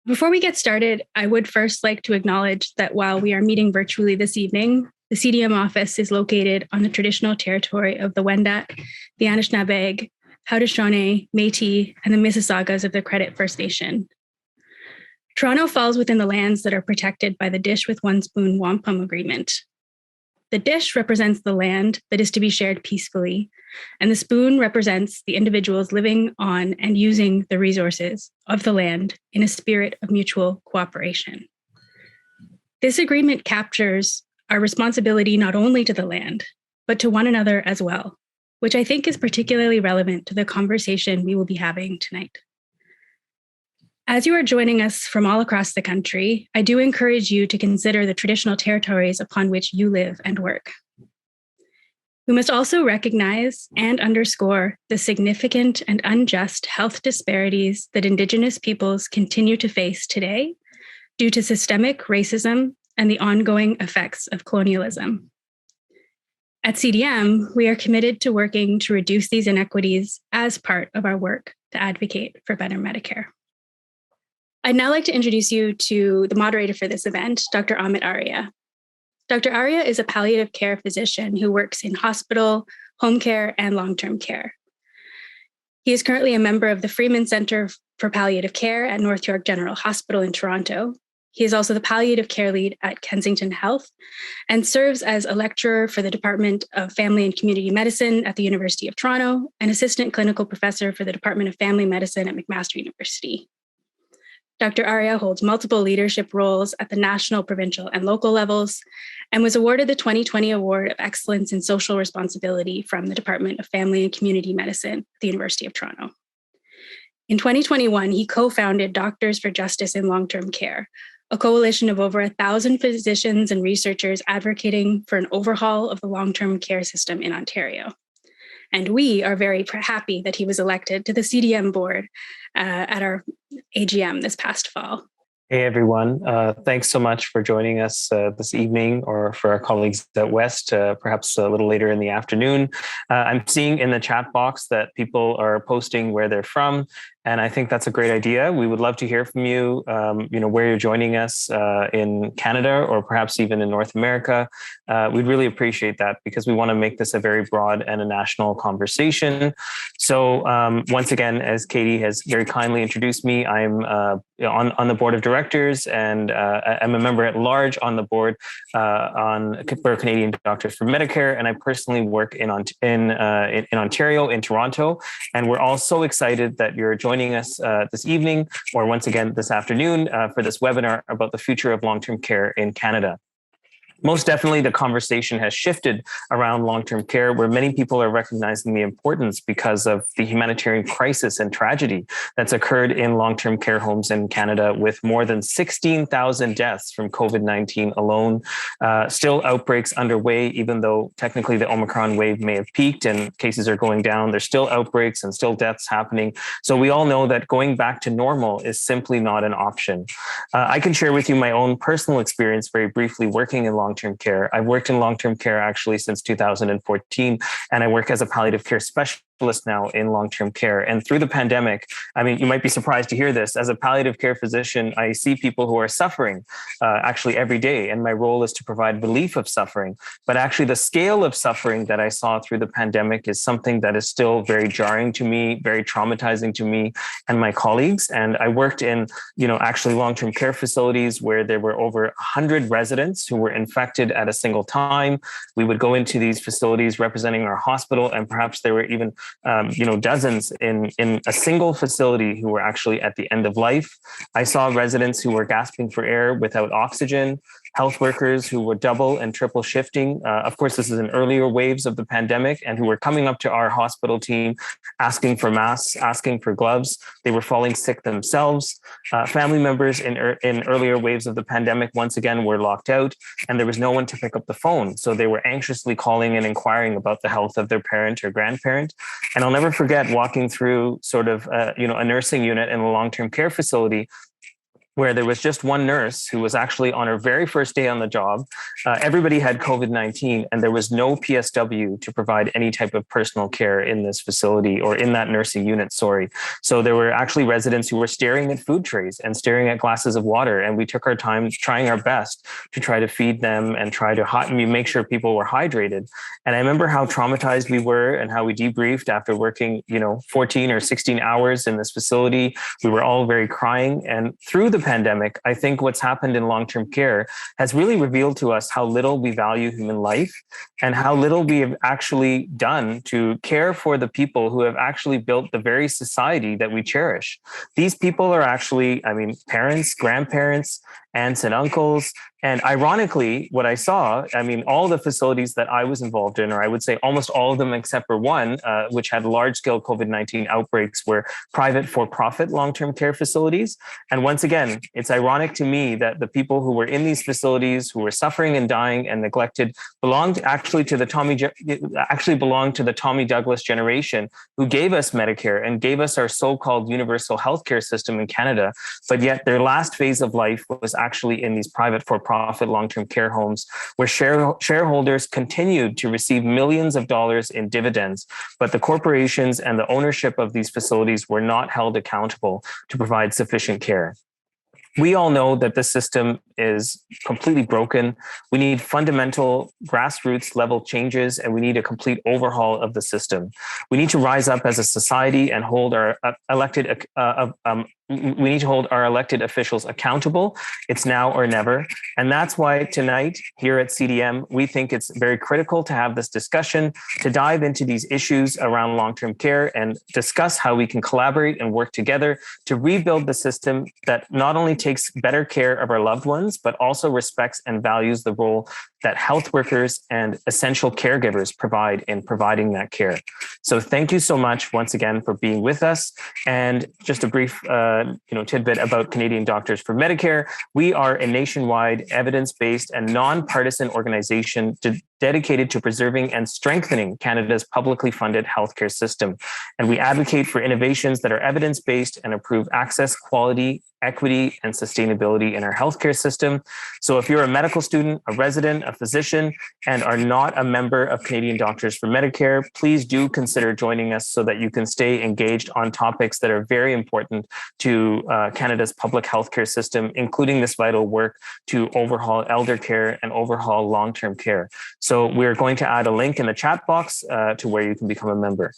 Before we get started, I would first like to acknowledge that while we are meeting virtually this evening, the CDM office is located on the traditional territory of the Wendat, the Anishinaabe, Haudenosaunee, Métis, and the Mississaugas of the Credit First Nation. Toronto falls within the lands that are protected by the Dish with One Spoon Wampum Agreement. The dish represents the land that is to be shared peacefully, and the spoon represents the individuals living on and using the resources of the land in a spirit of mutual cooperation. This agreement captures our responsibility not only to the land, but to one another as well, which I think is particularly relevant to the conversation we will be having tonight. As you are joining us from all across the country, I do encourage you to consider the traditional territories upon which you live and work. We must also recognize and underscore the significant and unjust health disparities that Indigenous peoples continue to face today due to systemic racism and the ongoing effects of colonialism. At CDM, we are committed to working to reduce these inequities as part of our work to advocate for better Medicare. I'd now like to introduce you to the moderator for this event, Dr. Amit Arya. Dr. Arya is a palliative care physician who works in hospital, home care, and long-term care. He is currently a member of the Freeman Center for Palliative Care at North York General Hospital in Toronto. He is also the palliative care lead at Kensington Health and serves as a lecturer for the Department of Family and Community Medicine at the University of Toronto and assistant clinical professor for the Department of Family Medicine at McMaster University. Dr. Arya holds multiple leadership roles at the national, provincial, and local levels, and was awarded the 2020 Award of Excellence in Social Responsibility from the Department of Family and Community Medicine at the University of Toronto. In 2021, he co-founded Doctors for Justice in Long-Term Care, a coalition of over 1,000 physicians and researchers advocating for an overhaul of the long-term care system in Ontario. And we are very happy that he was elected to the CDM board at our AGM this past fall. Hey, everyone. Thanks so much for joining us this evening, or for our colleagues at West, perhaps a little later in the afternoon. I'm seeing in the chat box that people are posting where they're from, and I think that's a great idea. We would love to hear from you, where you're joining us in Canada or perhaps even in North America. We'd really appreciate that because we want to make this a very broad and a national conversation. So once again, as Katie has very kindly introduced me, I'm on the board of directors, and I'm a member at large on the board for Canadian Doctors for Medicare, and I personally work in Ontario, in Toronto, and we're all so excited that you're joining us this evening, or once again this afternoon, for this webinar about the future of long-term care in Canada. Most definitely, the conversation has shifted around long-term care, where many people are recognizing the importance because of the humanitarian crisis and tragedy that's occurred in long-term care homes in Canada, with more than 16,000 deaths from COVID-19 alone. Still outbreaks underway, even though technically the Omicron wave may have peaked and cases are going down. There's still outbreaks and still deaths happening. So we all know that going back to normal is simply not an option. I can share with you my own personal experience very briefly working in long-term care. I've worked in long-term care actually since 2014, and I work as a palliative care specialist now in long-term care. And through the pandemic, I mean, you might be surprised to hear this. As a palliative care physician, I see people who are suffering actually every day, and my role is to provide relief of suffering. But actually, the scale of suffering that I saw through the pandemic is something that is still very jarring to me, very traumatizing to me and my colleagues. And I worked in, actually long-term care facilities where there were over 100 residents who were infected at a single time. We would go into these facilities representing our hospital, and perhaps there were even dozens in a single facility who were actually at the end of life. I saw residents who were gasping for air without oxygen, health workers who were double and triple shifting. Of course, this is in earlier waves of the pandemic, and who were coming up to our hospital team, asking for masks, asking for gloves. They were falling sick themselves. Family members in earlier waves of the pandemic, once again, were locked out, and there was no one to pick up the phone. So they were anxiously calling and inquiring about the health of their parent or grandparent. And I'll never forget walking through sort of, a nursing unit in a long-term care facility where there was just one nurse who was actually on her very first day on the job. Everybody had COVID-19, and there was no PSW to provide any type of personal care in this facility or in that nursing unit, sorry. So there were actually residents who were staring at food trays and staring at glasses of water, and we took our time trying our best to try to feed them and try to make sure people were hydrated. And I remember how traumatized we were and how we debriefed after working, 14 or 16 hours in this facility. We were all very crying. And through the pandemic, I think what's happened in long-term care has really revealed to us how little we value human life and how little we have actually done to care for the people who have actually built the very society that we cherish. These people are actually, parents, grandparents, aunts and uncles. And ironically, what I saw, all the facilities that I was involved in, or I would say almost all of them except for one, which had large-scale COVID-19 outbreaks, were private for-profit long-term care facilities. And once again, it's ironic to me that the people who were in these facilities, who were suffering and dying and neglected, belonged to the Tommy Douglas generation, who gave us Medicare and gave us our so-called universal healthcare system in Canada. But yet their last phase of life was actually in these private for-profit long-term care homes, where shareholders continued to receive millions of dollars in dividends, but the corporations and the ownership of these facilities were not held accountable to provide sufficient care. We all know that the system is completely broken. We need fundamental grassroots level changes, and we need a complete overhaul of the system. We need to rise up as a society and hold our elected officials accountable. It's now or never. And that's why tonight here at CDM, we think it's very critical to have this discussion, to dive into these issues around long-term care and discuss how we can collaborate and work together to rebuild the system that not only takes better care of our loved ones, but also respects and values the role that health workers and essential caregivers provide in providing that care. So thank you so much once again for being with us. And just a brief tidbit about Canadian Doctors for Medicare. We are a nationwide evidence-based and non-partisan organization dedicated to preserving and strengthening Canada's publicly funded healthcare system. And we advocate for innovations that are evidence-based and improve access, quality, equity, and sustainability in our healthcare system. So if you're a medical student, a resident, a physician, and are not a member of Canadian Doctors for Medicare, please do consider joining us so that you can stay engaged on topics that are very important to Canada's public healthcare system, including this vital work to overhaul elder care and overhaul long-term care. So we're going to add a link in the chat box to where you can become a member.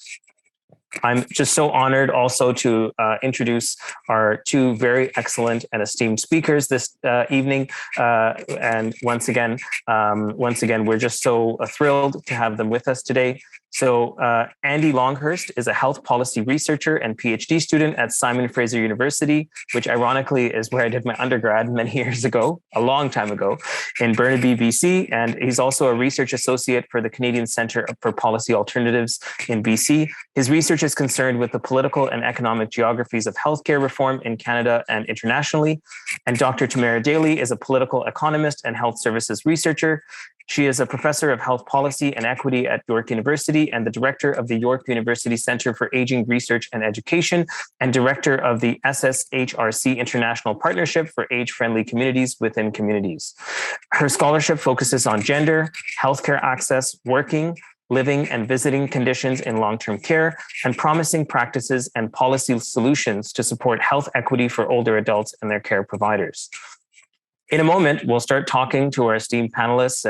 I'm just so honored also to introduce our two very excellent and esteemed speakers this evening. And once again, we're just so thrilled to have them with us today. So Andy Longhurst is a health policy researcher and PhD student at Simon Fraser University, which ironically is where I did my undergrad many years ago, a long time ago, in Burnaby, BC. And he's also a research associate for the Canadian Centre for Policy Alternatives in BC. His research is concerned with the political and economic geographies of healthcare reform in Canada and internationally. And Dr. Tamara Daly is a political economist and health services researcher. She is a professor of health policy and equity at York University and the director of the York University Centre for Aging Research and Education and director of the SSHRC International Partnership for Age-Friendly Communities within Communities. Her scholarship focuses on gender, healthcare access, working, living and visiting conditions in long-term care, and promising practices and policy solutions to support health equity for older adults and their care providers. In a moment, we'll start talking to our esteemed panelists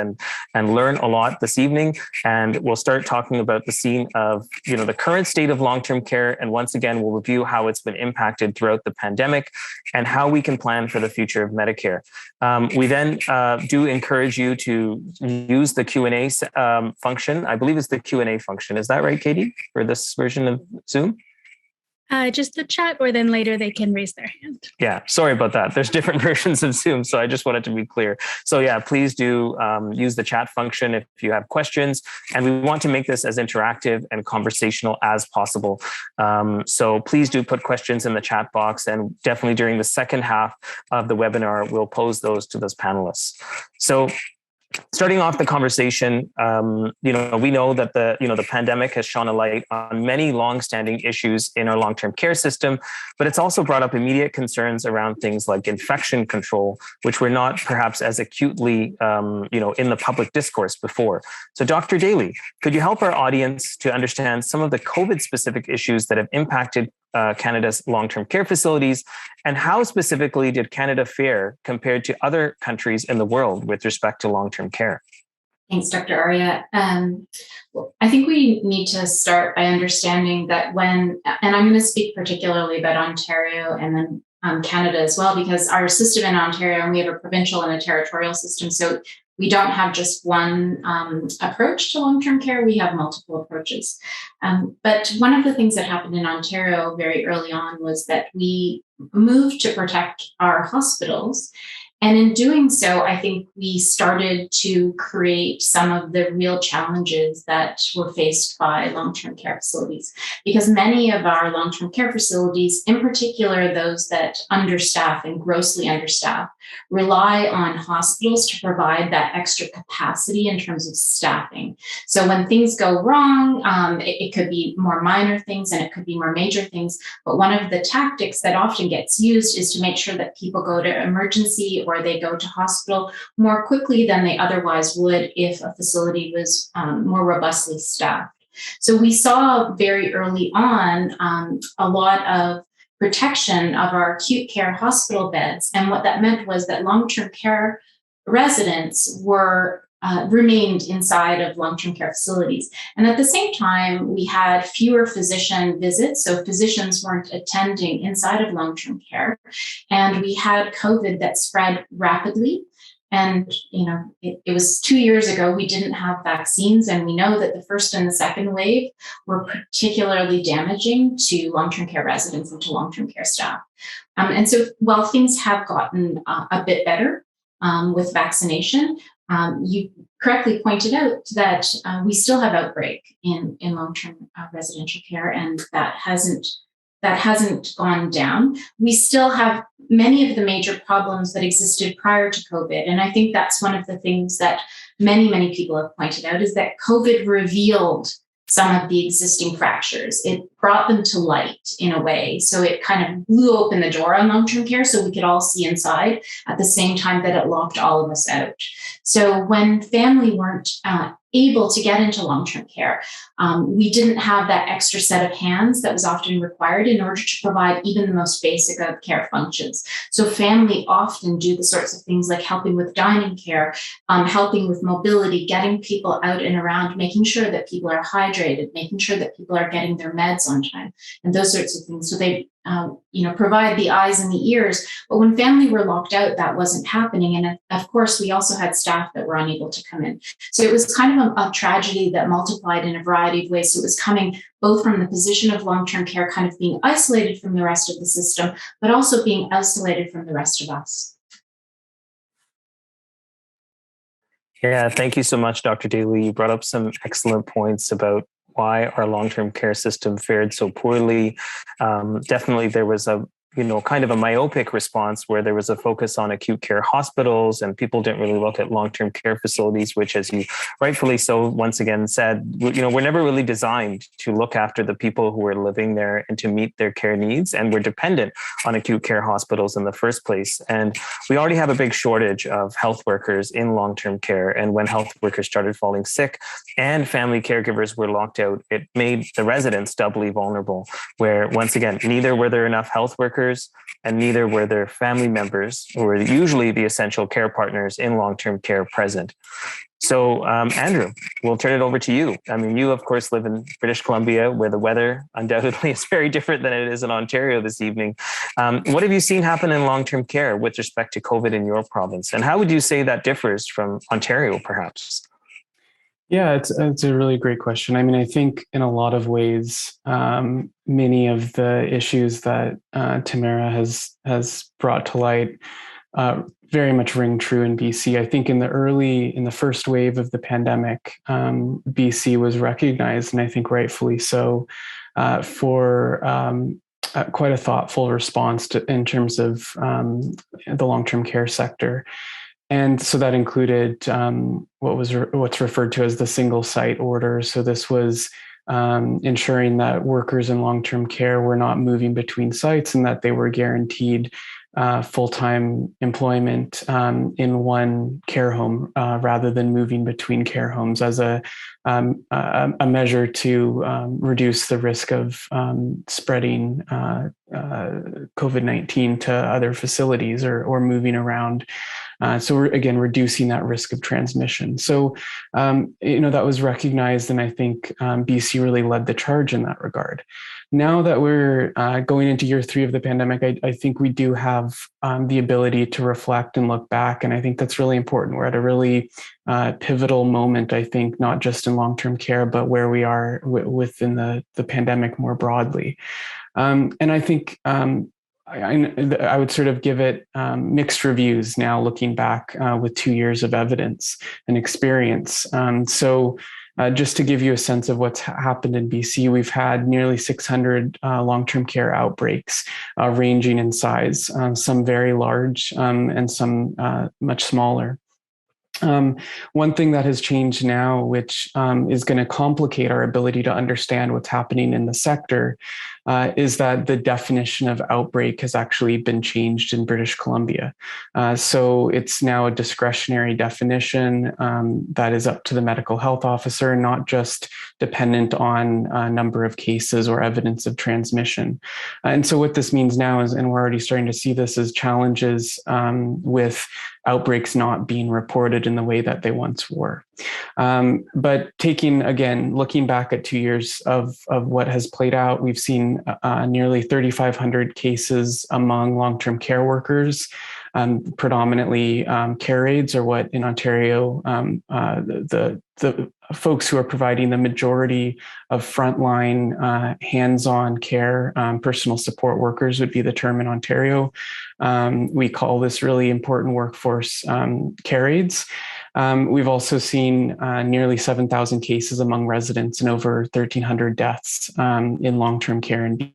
and learn a lot this evening. And we'll start talking about the scene of, the current state of long-term care. And once again, we'll review how it's been impacted throughout the pandemic and how we can plan for the future of Medicare. We then do encourage you to use the Q&A function. I believe it's the Q&A function. Is that right, Katie, for this version of Zoom? Just the chat, or then later they can raise their hand. Yeah, sorry about that. There's different versions of Zoom, so I just wanted to be clear. So yeah, please do use the chat function if you have questions. And we want to make this as interactive and conversational as possible. So please do put questions in the chat box, and definitely during the second half of the webinar, we'll pose those to those panelists. So Starting off the conversation, we know that the pandemic has shone a light on many longstanding issues in our long-term care system, but it's also brought up immediate concerns around things like infection control, which were not perhaps as acutely, in the public discourse before. So, Dr. Daly, could you help our audience to understand some of the COVID-specific issues that have impacted Canada's long-term care facilities, and how specifically did Canada fare compared to other countries in the world with respect to long-term care? Thanks, Dr. Arya. I think we need to start by understanding that and I'm going to speak particularly about Ontario and then Canada as well, because our system in Ontario, and we have a provincial and a territorial system, so we don't have just one approach to long-term care. We have multiple approaches. But one of the things that happened in Ontario very early on was that we moved to protect our hospitals. And in doing so, I think we started to create some of the real challenges that were faced by long-term care facilities. Because many of our long-term care facilities, in particular those that understaff and grossly understaff, rely on hospitals to provide that extra capacity in terms of staffing. So when things go wrong, it could be more minor things and it could be more major things. But one of the tactics that often gets used is to make sure that people go to emergency or they go to hospital more quickly than they otherwise would if a facility was more robustly staffed. So we saw very early on a lot of protection of our acute care hospital beds. And what that meant was that long-term care residents remained inside of long-term care facilities. And at the same time, we had fewer physician visits. So physicians weren't attending inside of long-term care. And we had COVID that spread rapidly. And, it was 2 years ago, we didn't have vaccines. And we know that the first and the second wave were particularly damaging to long-term care residents and to long-term care staff. And so while things have gotten a bit better with vaccination, you correctly pointed out that we still have outbreak in long-term residential care, and that hasn't gone down. We still have many of the major problems that existed prior to COVID. And I think that's one of the things that many, many people have pointed out, is that COVID revealed some of the existing fractures. It brought them to light in a way. So it kind of blew open the door on long-term care so we could all see inside at the same time that it locked all of us out. So when family weren't able to get into long-term care, we didn't have that extra set of hands that was often required in order to provide even the most basic of care functions. So family often do the sorts of things like helping with dining care, helping with mobility, getting people out and around, making sure that people are hydrated, making sure that people are getting their meds on time, and those sorts of things. So they provide the eyes and the ears. But when family were locked out, that wasn't happening. And of course, we also had staff that were unable to come in. So it was kind of a tragedy that multiplied in a variety of ways. So it was coming both from the position of long-term care kind of being isolated from the rest of the system, but also being isolated from the rest of us. Yeah, thank you so much, Dr. Daly. You brought up some excellent points about why our long-term care system fared so poorly. Definitely, there was a kind of a myopic response where there was a focus on acute care hospitals and people didn't really look at long-term care facilities, which, as you rightfully so once again said, we're never really designed to look after the people who are living there and to meet their care needs. And we're dependent on acute care hospitals in the first place. And we already have a big shortage of health workers in long-term care. And when health workers started falling sick and family caregivers were locked out, it made the residents doubly vulnerable, where once again, neither were there enough health workers and neither were their family members, who are usually the essential care partners in long-term care, present. So, Andrew, we'll turn it over to you. I mean, you, of course, live in British Columbia, where the weather undoubtedly is very different than it is in Ontario this evening. What have you seen happen in long-term care with respect to COVID in your province? And how would you say that differs from Ontario, perhaps? Yeah, it's a really great question. I mean, I think in a lot of ways, many of the issues that Tamara has brought to light very much ring true in BC. I think in the first wave of the pandemic, BC was recognized, and I think rightfully so, for quite a thoughtful response in terms of the long-term care sector. And so that included what's referred to as the single site order. So this was ensuring that workers in long-term care were not moving between sites and that they were guaranteed full-time employment in one care home rather than moving between care homes as a measure to reduce the risk of spreading COVID-19 to other facilities or moving around. So we're, again, reducing that risk of transmission. So, that was recognized, and I think BC really led the charge in that regard. Now that we're going into year 3 of the pandemic, I think we do have the ability to reflect and look back, and I think that's really important. We're at a really pivotal moment, I think, not just in long-term care, but where we are within the pandemic more broadly. And I think I would sort of give it mixed reviews now, looking back with 2 years of evidence and experience. So just to give you a sense of what's happened in BC, we've had nearly 600 long-term care outbreaks ranging in size, some very large and some much smaller. One thing that has changed now, which is going to complicate our ability to understand what's happening in the sector, is that the definition of outbreak has actually been changed in British Columbia. So it's now a discretionary definition that is up to the medical health officer, not just dependent on a number of cases or evidence of transmission. And so what this means now is, and we're already starting to see this, is challenges with outbreaks not being reported in the way that they once were. But looking back at 2 years of what has played out, we've seen nearly 3,500 cases among long-term care workers, predominantly care aides, or what in Ontario, the folks who are providing the majority of frontline hands-on care, personal support workers would be the term in Ontario. We call this really important workforce care aides. We've also seen nearly 7,000 cases among residents and over 1,300 deaths in long-term care in BC.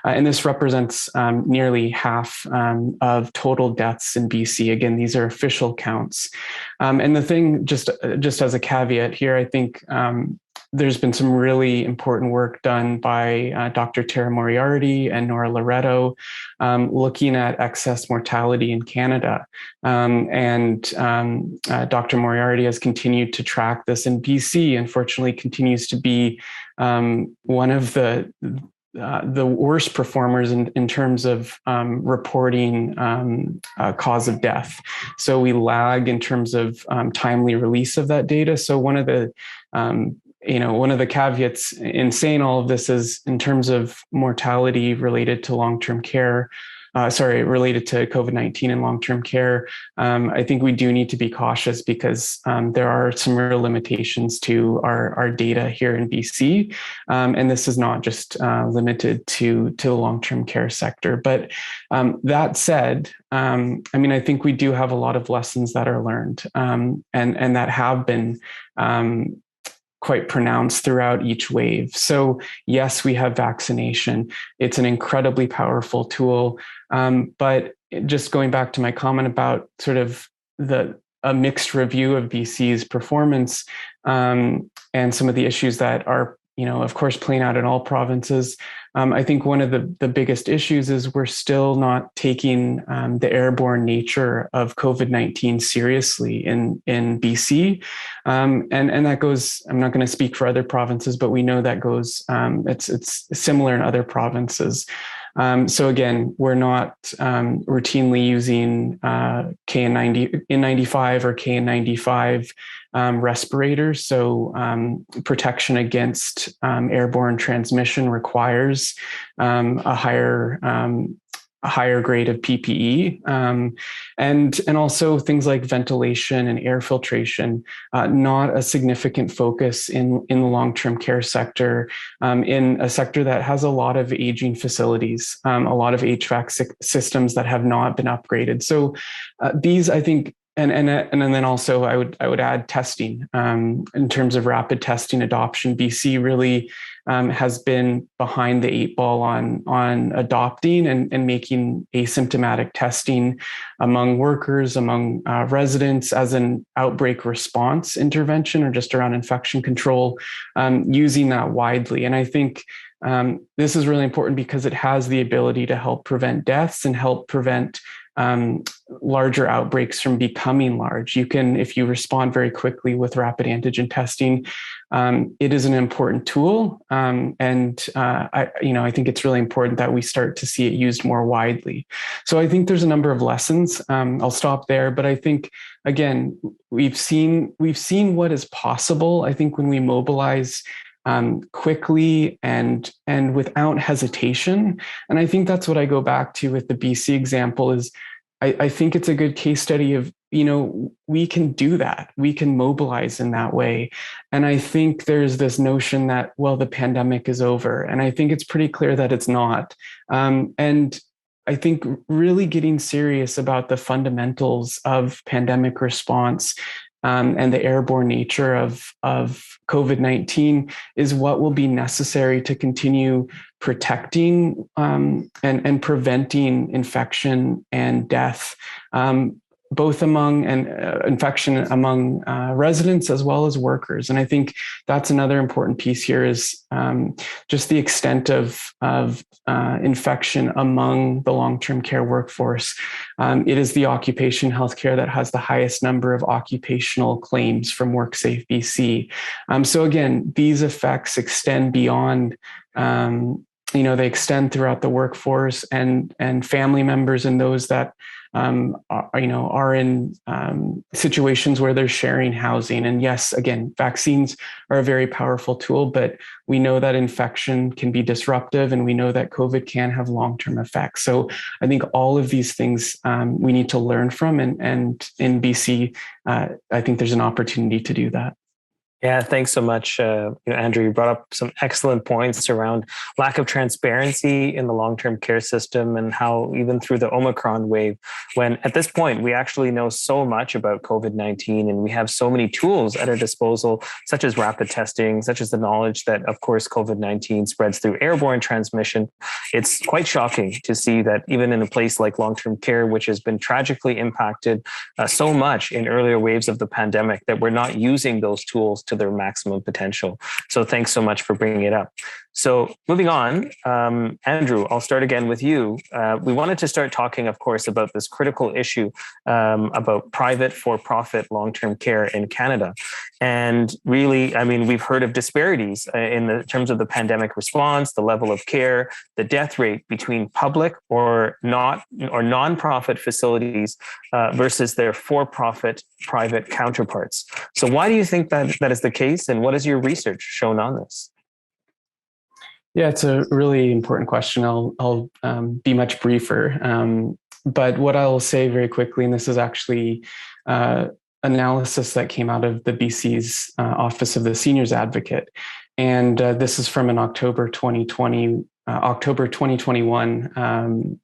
And this represents nearly half of total deaths in BC. Again, these are official counts. And the thing, just as a caveat here, I think there's been some really important work done by Dr. Tara Moriarty and Nora Loretto looking at excess mortality in Canada. And Dr. Moriarty has continued to track this in BC, unfortunately continues to be one of the worst performers in terms of reporting cause of death. So we lag in terms of timely release of that data. So one of the caveats in saying all of this is, in terms of mortality related to long-term care, related to COVID-19 and long-term care, I think we do need to be cautious because there are some real limitations to our data here in BC. And this is not just limited to the long-term care sector. But that said, I think we do have a lot of lessons that are learned and that have been quite pronounced throughout each wave. So yes, we have vaccination. It's an incredibly powerful tool. But just going back to my comment about sort of a mixed review of BC's performance and some of the issues that are, of course, playing out in all provinces. I think one of the biggest issues is we're still not taking the airborne nature of COVID-19 seriously in BC. And that goes, I'm not going to speak for other provinces, but we know that goes, it's similar in other provinces. So again, we're not routinely using KN95 or KN95 respirators. So protection against airborne transmission requires a higher grade of PPE, and also things like ventilation and air filtration, not a significant focus in the long-term care sector, in a sector that has a lot of aging facilities, a lot of HVAC systems that have not been upgraded. So these, I think, And then also I would add testing. In terms of rapid testing adoption, BC really has been behind the eight ball on adopting and making asymptomatic testing among workers, among residents as an outbreak response intervention or just around infection control, using that widely. And I think this is really important because it has the ability to help prevent deaths and help prevent larger outbreaks from becoming large. You can, if you respond very quickly with rapid antigen testing, it is an important tool. I think it's really important that we start to see it used more widely. So I think there's a number of lessons. I'll stop there, but I think, again, we've seen what is possible. I think when we mobilize quickly and without hesitation. And I think that's what I go back to with the BC example is I think it's a good case study of, we can do that. We can mobilize in that way. And I think there's this notion that, well, the pandemic is over. And I think it's pretty clear that it's not. And I think really getting serious about the fundamentals of pandemic response and the airborne nature of COVID-19 is what will be necessary to continue protecting and preventing infection and death, both among infection among residents as well as workers. And I think that's another important piece here is just the extent of infection among the long-term care workforce. It is the occupation healthcare that has the highest number of occupational claims from WorkSafe BC. So again, these effects extend beyond they extend throughout the workforce and family members and those that are in situations where they're sharing housing. And yes, again, vaccines are a very powerful tool, but we know that infection can be disruptive and we know that COVID can have long-term effects. So I think all of these things we need to learn from. And in BC, I think there's an opportunity to do that. Yeah, thanks so much, Andrew. You brought up some excellent points around lack of transparency in the long-term care system and how even through the Omicron wave, when at this point we actually know so much about COVID-19 and we have so many tools at our disposal, such as rapid testing, such as the knowledge that, of course, COVID-19 spreads through airborne transmission. It's quite shocking to see that even in a place like long-term care, which has been tragically impacted so much in earlier waves of the pandemic, that we're not using those tools to their maximum potential. So thanks so much for bringing it up. So moving on, Andrew, I'll start again with you. We wanted to start talking, of course, about this critical issue about private for-profit long-term care in Canada. And really, I mean, we've heard of disparities in the terms of the pandemic response, the level of care, the death rate between public or non-profit facilities versus their for-profit private counterparts. So why do you think that is the case? And what has your research shown on this? Yeah, it's a really important question. I'll be much briefer. But what I'll say very quickly, and this is actually analysis that came out of the BC's Office of the Seniors Advocate. And this is from an October 2021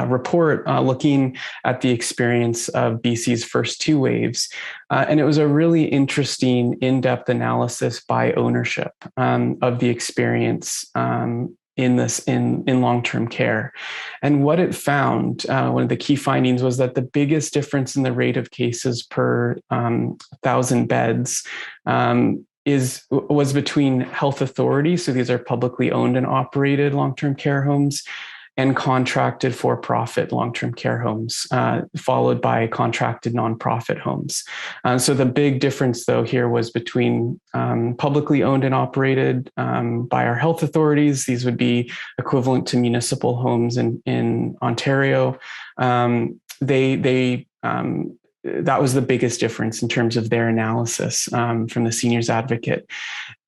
report looking at the experience of BC's first two waves. And it was a really interesting in-depth analysis by ownership of the experience in long-term care. And what it found, one of the key findings was that the biggest difference in the rate of cases per 1,000 beds was between health authorities. So these are publicly owned and operated long-term care homes, and contracted for-profit long-term care homes, followed by contracted nonprofit homes. So the big difference, though, here was between publicly owned and operated by our health authorities. These would be equivalent to municipal homes in Ontario. That was the biggest difference in terms of their analysis from the Seniors Advocate.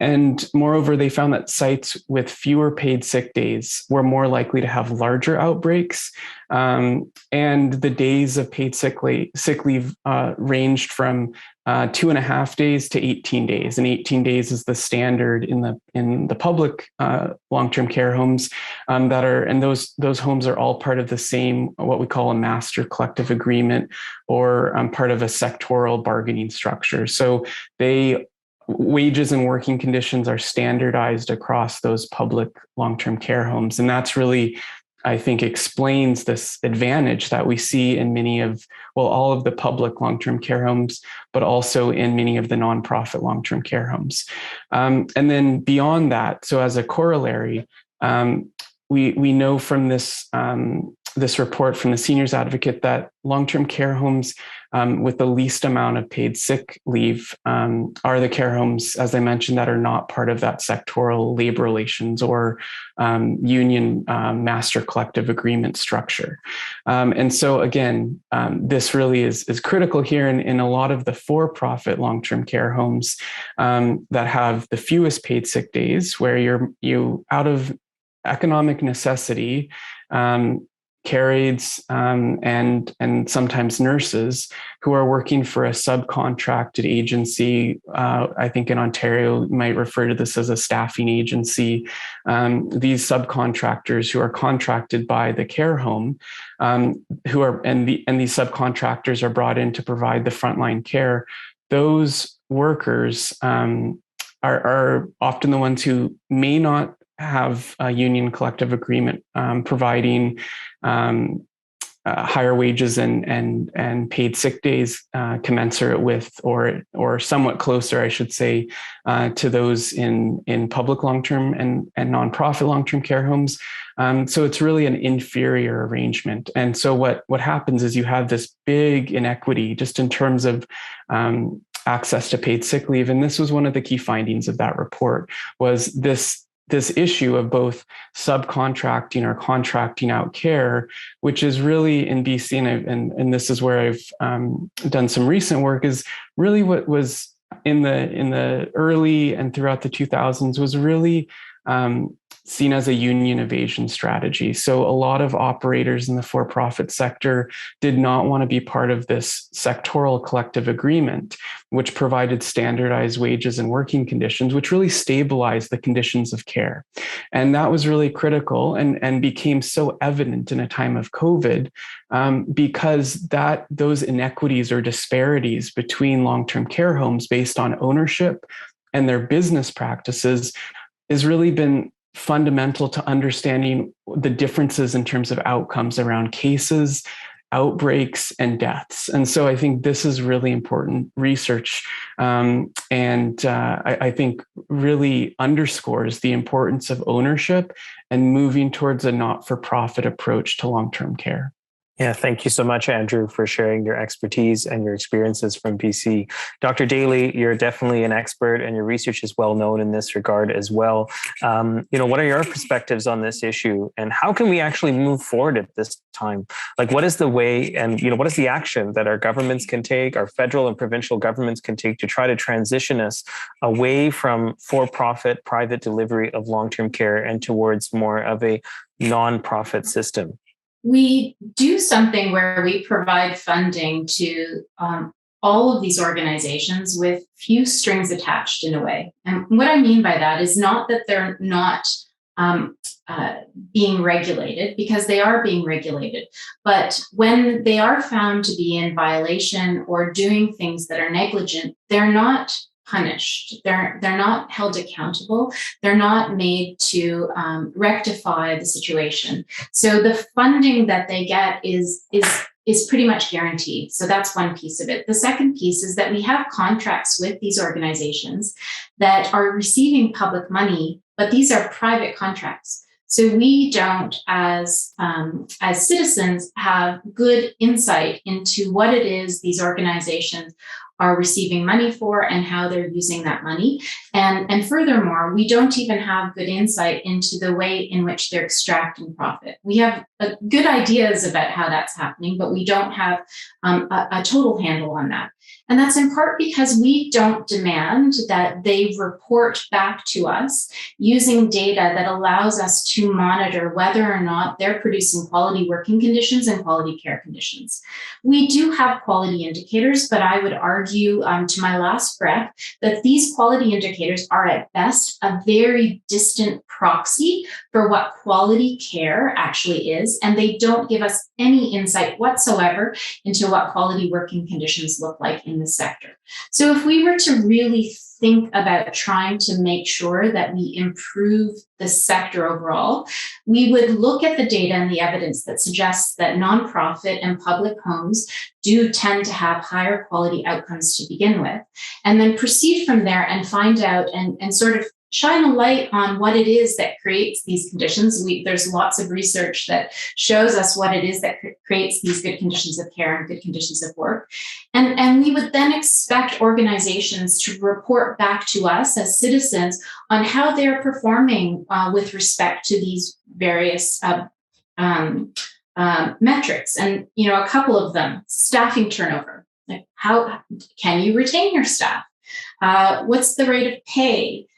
And moreover, they found that sites with fewer paid sick days were more likely to have larger outbreaks. And the days of paid sick leave ranged from 2.5 days to 18 days, and 18 days is the standard in the public long-term care homes and those homes are all part of the same, what we call a master collective agreement, or part of a sectoral bargaining structure. So wages and working conditions are standardized across those public long-term care homes, and that's really, I think, explains this advantage that we see in all of the public long-term care homes, but also in many of the nonprofit long-term care homes. And then beyond that, so as a corollary, we know from this report from the Seniors Advocate that long-term care homes with the least amount of paid sick leave are the care homes, as I mentioned, that are not part of that sectoral labor relations or union master collective agreement structure. And so again, this really is critical here in a lot of the for-profit long-term care homes that have the fewest paid sick days, where you out of economic necessity, carrieds and sometimes nurses who are working for a subcontracted agency. I think in Ontario, you might refer to this as a staffing agency. These subcontractors who are contracted by the care home, and these subcontractors are brought in to provide the frontline care. Those workers are often the ones who may not have a union collective agreement providing higher wages and paid sick days commensurate with or somewhat closer, I should say, to those in public long-term and nonprofit long-term care homes. So it's really an inferior arrangement. And so what happens is you have this big inequity just in terms of access to paid sick leave. And this was one of the key findings of that report, was this issue of both subcontracting or contracting out care, which is really in BC, and this is where I've done some recent work, is really what was in the early and throughout the 2000s was really seen as a union evasion strategy. So a lot of operators in the for-profit sector did not want to be part of this sectoral collective agreement, which provided standardized wages and working conditions, which really stabilized the conditions of care. And that was really critical and became so evident in a time of COVID because those inequities or disparities between long-term care homes based on ownership and their business practices has really been fundamental to understanding the differences in terms of outcomes around cases, outbreaks, and deaths. And so I think this is really important research, and I think really underscores the importance of ownership and moving towards a not-for-profit approach to long-term care. Yeah, thank you so much, Andrew, for sharing your expertise and your experiences from BC. Dr. Daly, you're definitely an expert and your research is well known in this regard as well. What are your perspectives on this issue and how can we actually move forward at this time? Like, what is the way and, what is the action that our governments can take, our federal and provincial governments can take to try to transition us away from for-profit private delivery of long-term care and towards more of a non-profit system? We do something where we provide funding to all of these organizations with few strings attached in a way. And what I mean by that is not that they're not being regulated, because they are being regulated. But when they are found to be in violation or doing things that are negligent, they're not punished. They're not held accountable. They're not made to rectify the situation. So the funding that they get is pretty much guaranteed. So that's one piece of it. The second piece is that we have contracts with these organizations that are receiving public money, but these are private contracts. So we don't, as citizens, have good insight into what it is these organizations are receiving money for and how they're using that money. And furthermore, we don't even have good insight into the way in which they're extracting profit. We have good ideas about how that's happening, but we don't have a total handle on that. And that's in part because we don't demand that they report back to us using data that allows us to monitor whether or not they're producing quality working conditions and quality care conditions. We do have quality indicators, but I would argue to my last breath that these quality indicators are at best a very distant proxy for what quality care actually is, and they don't give us any insight whatsoever into what quality working conditions look like in the sector. So if we were to really think about trying to make sure that we improve the sector overall, we would look at the data and the evidence that suggests that nonprofit and public homes do tend to have higher quality outcomes to begin with, and then proceed from there and find out and sort of shine a light on what it is that creates these conditions. There's lots of research that shows us what it is that creates these good conditions of care and good conditions of work. And we would then expect organizations to report back to us as citizens on how they're performing with respect to these various metrics. And, a couple of them: staffing turnover. Like, how can you retain your staff? What's the rate of pay?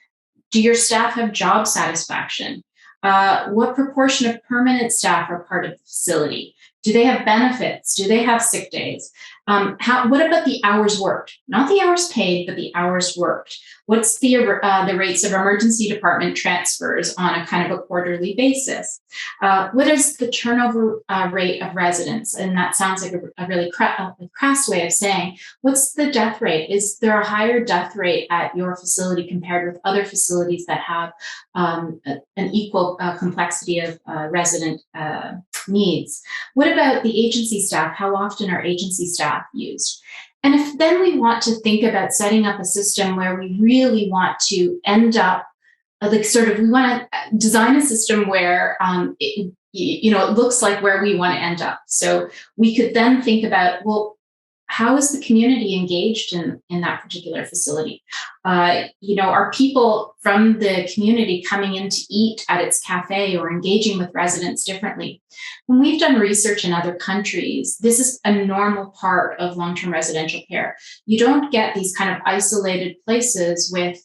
Do your staff have job satisfaction? What proportion of permanent staff are part of the facility? Do they have benefits? Do they have sick days? What about the hours worked? Not the hours paid, but the hours worked. What's the rates of emergency department transfers on a kind of a quarterly basis? What is the turnover rate of residents? And that sounds like a really crass way of saying, what's the death rate? Is there a higher death rate at your facility compared with other facilities that have an equal complexity of resident needs? What about the agency staff? How often are agency staff used? And if then we want to think about setting up a system where we really want to end up, we want to design a system where it looks like where we want to end up. So we could then think about, well, how is the community engaged in that particular facility? Are people from the community coming in to eat at its cafe or engaging with residents differently? When we've done research in other countries, this is a normal part of long-term residential care. You don't get these kind of isolated places with,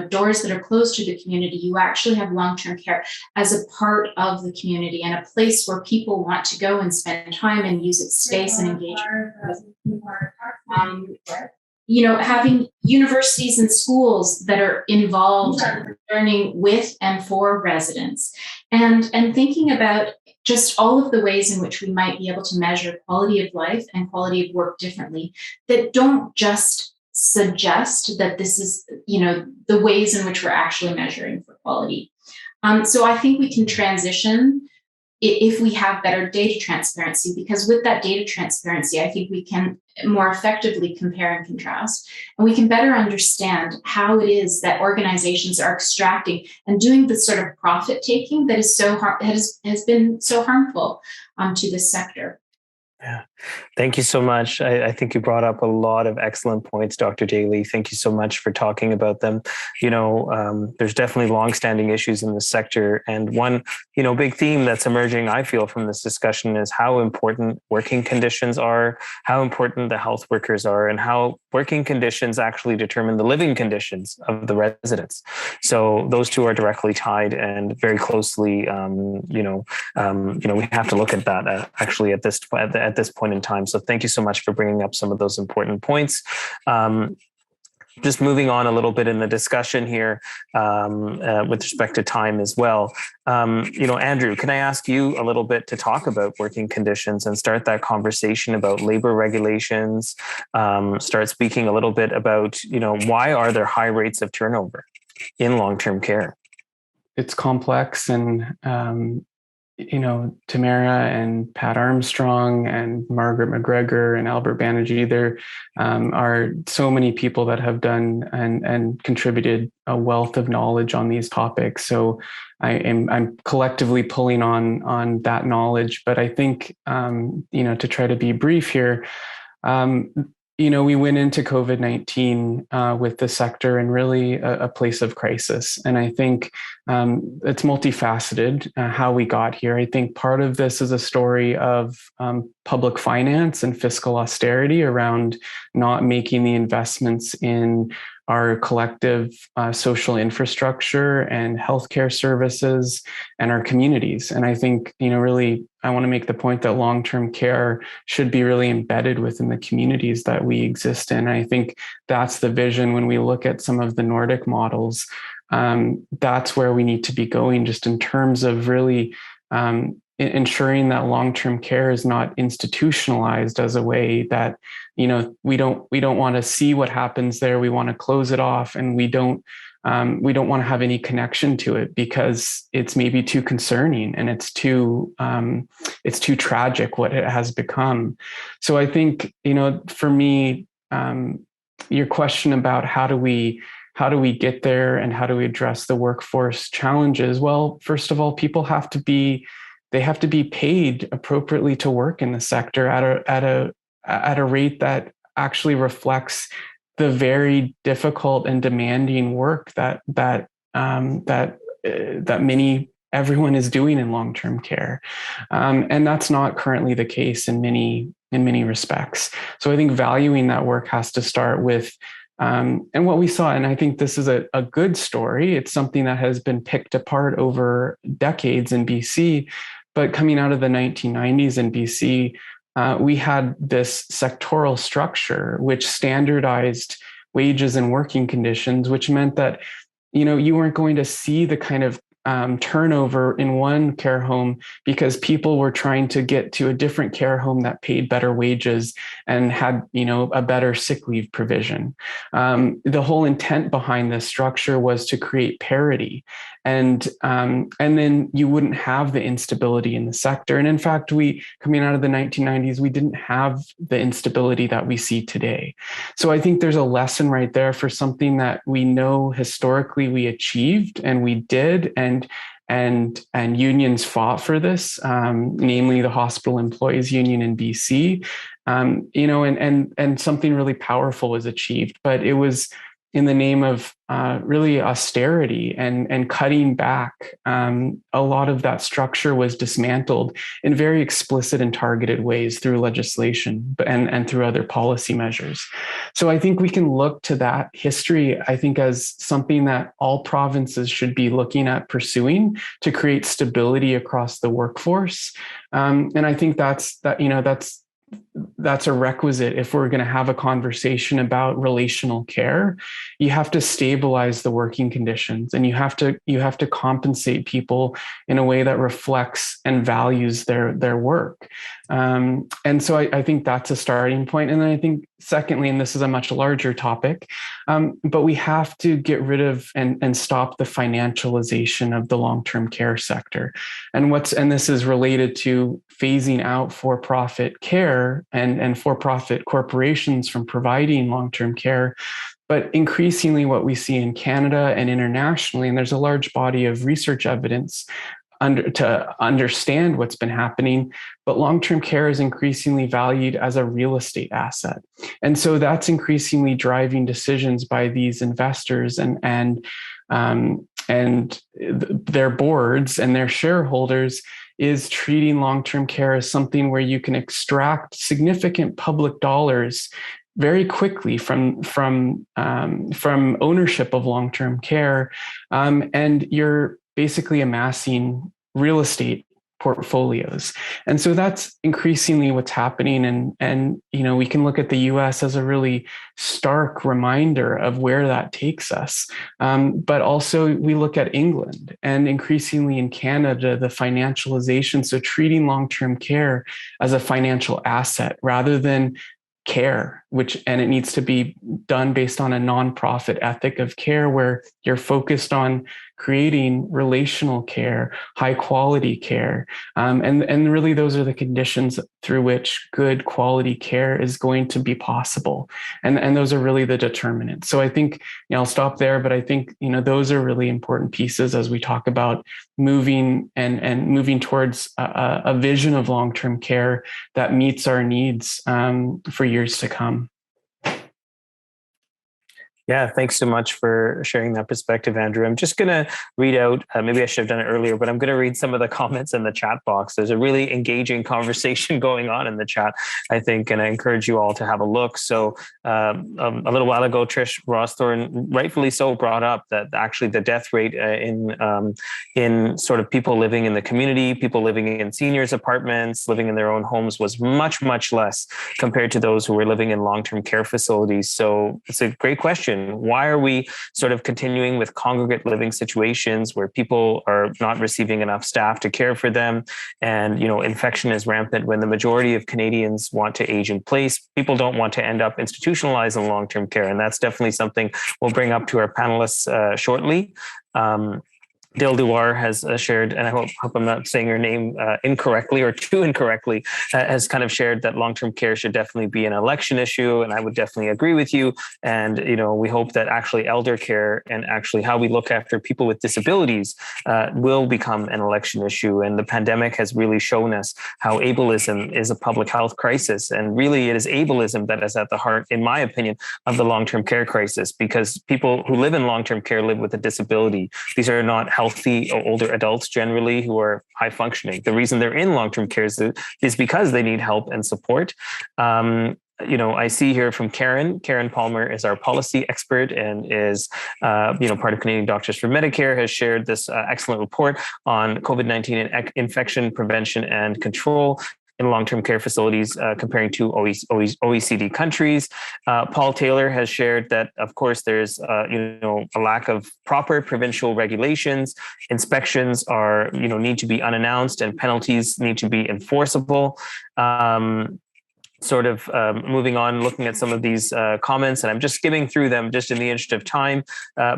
doors that are closed to the community. You actually have long-term care as a part of the community and a place where people want to go and spend time and use its space and engage. Having universities and schools that are involved in learning with and for residents, and thinking about just all of the ways in which we might be able to measure quality of life and quality of work differently, that don't just suggest that this is, the ways in which we're actually measuring for quality. So I think we can transition if we have better data transparency, because with that data transparency, I think we can more effectively compare and contrast, and we can better understand how it is that organizations are extracting and doing the sort of profit taking that is has been so harmful to this sector. Yeah. Thank you so much. I think you brought up a lot of excellent points, Dr. Daly. Thank you so much for talking about them. There's definitely longstanding issues in the sector. And one, big theme that's emerging, I feel, from this discussion is how important working conditions are, how important the health workers are, and how working conditions actually determine the living conditions of the residents. So those two are directly tied and very closely, we have to look at that actually at this point in time. So thank you so much for bringing up some of those important points. Just moving on a little bit in the discussion here with respect to time as well. Andrew, can I ask you a little bit to talk about working conditions and start that conversation about labor regulations, start speaking a little bit about, why are there high rates of turnover in long-term care? It's complex, and Tamara and Pat Armstrong and Margaret McGregor and Albert Banerjee, there are so many people that have done and contributed a wealth of knowledge on these topics. So I'm collectively pulling on that knowledge. But I think, to try to be brief here, we went into COVID-19 with the sector in really a place of crisis. And I think it's multifaceted how we got here. I think part of this is a story of public finance and fiscal austerity around not making the investments in our collective social infrastructure and healthcare services and our communities. And I think, really, I want to make the point that long-term care should be really embedded within the communities that we exist in. And I think that's the vision when we look at some of the Nordic models. That's where we need to be going, just in terms of really ensuring that long-term care is not institutionalized as a way that, we don't want to see what happens there. We want to close it off, and we don't want to have any connection to it because it's maybe too concerning and it's too tragic what it has become. So I think, for me, your question about how do we get there and how do we address the workforce challenges? Well, first of all, people have to be paid appropriately to work in the sector at a rate that actually reflects the very difficult and demanding work that everyone is doing in long-term care, and that's not currently the case in many respects. So I think valuing that work has to start with. And what we saw, and I think this is a good story. It's something that has been picked apart over decades in BC, but coming out of the 1990s in BC, we had this sectoral structure which standardized wages and working conditions, which meant that, you weren't going to see the kind of turnover in one care home because people were trying to get to a different care home that paid better wages and had, a better sick leave provision. The whole intent behind this structure was to create parity, and then you wouldn't have the instability in the sector. And in fact, coming out of the 1990s, we didn't have the instability that we see today. So I think there's a lesson right there for something that we know historically we achieved and we did, and unions fought for this, namely the Hospital Employees Union in BC, and something really powerful was achieved, but it was in the name of really austerity and cutting back. A lot of that structure was dismantled in very explicit and targeted ways through legislation and through other policy measures. So I think we can look to that history, I think, as something that all provinces should be looking at pursuing to create stability across the workforce. And I think that's a requisite if we're going to have a conversation about relational care. You have to stabilize the working conditions, and you have to compensate people in a way that reflects and values their work. And so I think that's a starting point. And then I think secondly, and this is a much larger topic, but we have to get rid of and stop the financialization of the long-term care sector. And this is related to phasing out for-profit care and for-profit corporations from providing long-term care. But increasingly what we see in Canada and internationally, and there's a large body of research evidence to understand what's been happening, but long-term care is increasingly valued as a real estate asset. And so that's increasingly driving decisions by these investors and their boards and their shareholders is treating long-term care as something where you can extract significant public dollars very quickly from ownership of long-term care, and you're basically amassing real estate portfolios. And so that's increasingly what's happening. And we can look at the US as a really stark reminder of where that takes us. But also we look at England and increasingly in Canada, the financialization. So treating long-term care as a financial asset rather than care, and it needs to be done based on a nonprofit ethic of care where you're focused on creating relational care, high quality care. And really those are the conditions through which good quality care is going to be possible. And those are really the determinants. So I think, I'll stop there, but I think, those are really important pieces as we talk about moving towards a vision of long-term care that meets our needs for years to come. Yeah, thanks so much for sharing that perspective, Andrew. I'm just going to read out, maybe I should have done it earlier, but I'm going to read some of the comments in the chat box. There's a really engaging conversation going on in the chat, I think, and I encourage you all to have a look. So a little while ago, Trish Rossthorn, rightfully so, brought up that actually the death rate in sort of people living in the community, people living in seniors apartments, living in their own homes was much, much less compared to those who were living in long-term care facilities. So it's a great question. Why are we sort of continuing with congregate living situations where people are not receiving enough staff to care for them? And, infection is rampant when the majority of Canadians want to age in place. People don't want to end up institutionalized in long-term care. And that's definitely something we'll bring up to our panelists shortly. Dale Duar has shared, and I hope I'm not saying her name incorrectly or too incorrectly, has kind of shared that long-term care should definitely be an election issue. And I would definitely agree with you. And, we hope that actually elder care and actually how we look after people with disabilities will become an election issue. And the pandemic has really shown us how ableism is a public health crisis. And really it is ableism that is at the heart, in my opinion, of the long-term care crisis, because people who live in long-term care live with a disability. These are not healthy older adults generally who are high functioning. The reason they're in long-term care is because they need help and support. I see here from Karen. Karen Palmer is our policy expert and is, part of Canadian Doctors for Medicare, has shared this excellent report on COVID-19 infection prevention and control in long-term care facilities comparing to OECD countries. Paul Taylor has shared that, of course, there's a lack of proper provincial regulations. Inspections are need to be unannounced, and penalties need to be enforceable. Moving on, looking at some of these comments, and I'm just skimming through them just in the interest of time.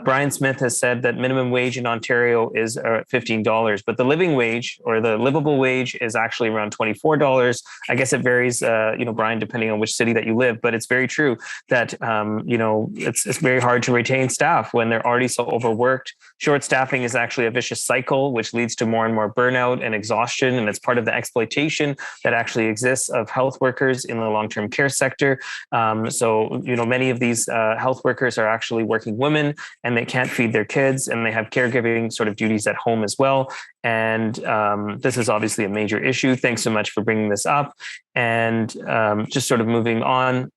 Brian Smith has said that minimum wage in Ontario is $15, but the living wage or the livable wage is actually around $24. I guess it varies, Brian, depending on which city that you live, but it's very true that, it's very hard to retain staff when they're already so overworked. Short staffing is actually a vicious cycle, which leads to more and more burnout and exhaustion, and it's part of the exploitation that actually exists of health workers in the long-term care sector. Many of these health workers are actually working women, and they can't feed their kids, and they have caregiving sort of duties at home as well. And this is obviously a major issue. Thanks so much for bringing this up. And just sort of moving on.